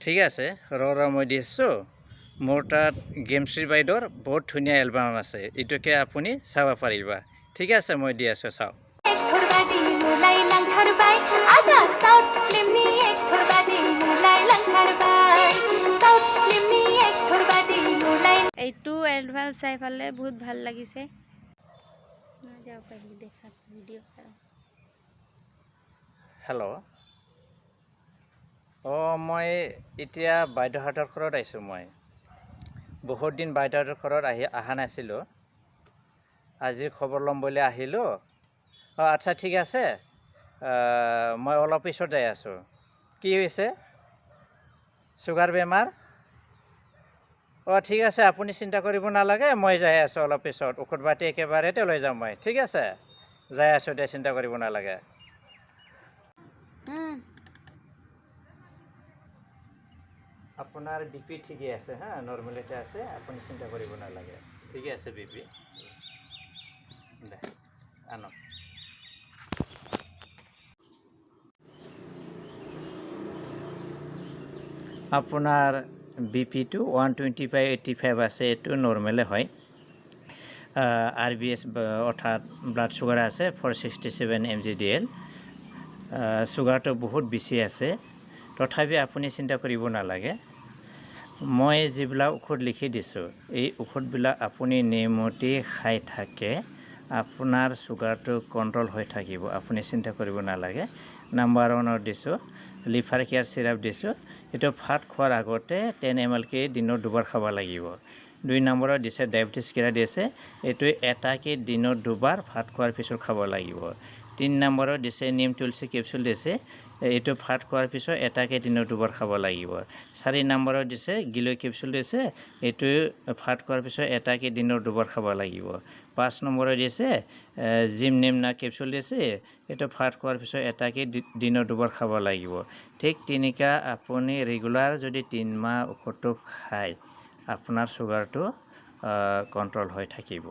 ঠিক আছে মই দি আছোঁ মোৰ তাত গেমশ্ৰী বাইদেউৰ বহুত ধুনীয়া এলবাম আছে এইটোকে আপুনি চাব পাৰিবা ঠিক আছে মই দি আছোঁ চাওক এইটো এলবাম চাই পালে বহুত ভাল লাগিছে না যাও পাইলি দেখা ভিডিও হেল্ল' মই এতিয়া বাইদেউহঁতৰ ঘৰত আহিছোঁ মই বহুত দিন বাইদেউহঁতৰ ঘৰত অহা নাছিলোঁ আজি খবৰ ল'ম বুলি আহিলোঁ আচ্ছা ঠিক আছে মই অলপ পিছত যাই আছোঁ কি হৈছে চুগাৰ বেমাৰ ঠিক আছে আপুনি চিন্তা কৰিব নালাগে মই যাই আছোঁ অলপ পিছত ঔষধ পাতি একেবাৰেতে লৈ যাম মই ঠিক আছে যাই আছোঁ দে চিন্তা কৰিব নালাগে আপোনাৰ বিপি ঠিকে আছে হা নৰ্মেলতে আছে আপুনি চিন্তা কৰিব নালাগে ঠিকে আছে বিপি দে আনক আপোনাৰ বিপিটো 125/85 আছে এইটো নৰ্মেলে হয় RBS অৰ্থাৎ ব্লাড চুগাৰ আছে 467 mg/dl চুগাৰটো বহুত বেছি আছে তথাপি আপুনি চিন্তা কৰিব নালাগে মই যিবিলাক ঔষধ লিখি দিছোঁ এই ঔষধবিলাক আপুনি নিয়মতে খাই থাকে আপোনাৰ চুগাৰটো কণ্ট্ৰল হৈ থাকিব আপুনি চিন্তা কৰিব নালাগে নাম্বাৰ 1 দিছোঁ লিভাৰ কেয়াৰ চিৰাপ দিছোঁ এইটো ভাত খোৱাৰ আগতে 10 ml কে দিনত দুবাৰ খাব লাগিব 2 নম্বৰত দিছে ডায়েবেটিছ কেয়াৰ দিছে এইটো এটাকে দিনত দুবাৰ ভাত খোৱাৰ পিছত খাব লাগিব 3 নম্বৰত দিছে নিম তুলসী কেপচুল দিছে এইটো ভাত খোৱাৰ পিছত এটাকে দিনত দুবাৰ খাব লাগিব 4 নম্বৰত দিছে গিলয় কেপচুল দিছে এইটো ভাত খোৱাৰ পিছত এটাকে দিনত দুবাৰ খাব লাগিব 5 নম্বৰত দিছে জিম নিমনা কেপচুল দিছে এইটো ভাত খোৱাৰ পিছত এটাকে দিনত দুবাৰ খাব লাগিব ঠিক তেনেকা আপুনি ৰেগুলাৰ যদি 3 মাহ ঔষধটো খায় আপোনাৰ চুগাৰটো কণ্ট্ৰল হৈ থাকিব